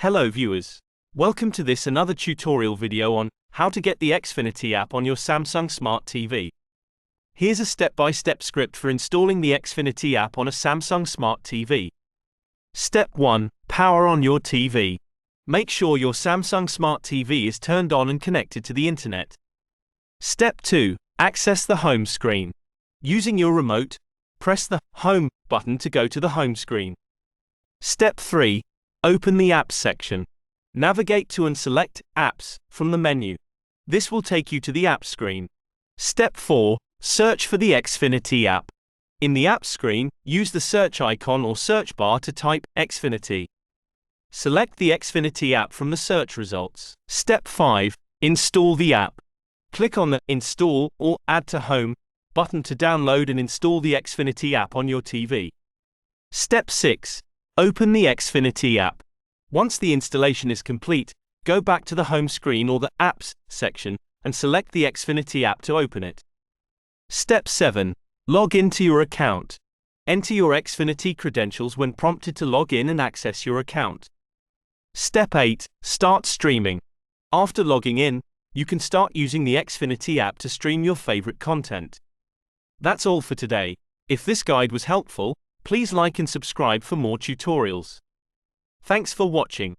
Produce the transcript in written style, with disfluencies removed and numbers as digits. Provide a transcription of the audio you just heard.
Hello viewers. Welcome to this another tutorial video on how to get the Xfinity app on your Samsung Smart TV. Here's a step-by-step script for installing the Xfinity app on a Samsung Smart TV. Step 1. Power on your TV. Make sure your Samsung Smart TV is turned on and connected to the internet. Step 2. Access the home screen. Using your remote, press the Home button to go to the home screen. Step 3. Open the Apps section. Navigate to and select Apps from the menu. This will take you to the Apps screen. Step 4. Search for the Xfinity app. In the Apps screen, use the search icon or search bar to type Xfinity. Select the Xfinity app from the search results. Step 5. Install the app. Click on the Install or Add to Home button to download and install the Xfinity app on your TV. Step 6. Open the Xfinity app. Once the installation is complete, go back to the home screen or the Apps section and select the Xfinity app to open it. Step 7. Log into your account. Enter your Xfinity credentials when prompted to log in and access your account. Step 8. Start streaming. After logging in, you can start using the Xfinity app to stream your favorite content. That's all for today. If this guide was helpful, please like and subscribe for more tutorials. Thanks for watching.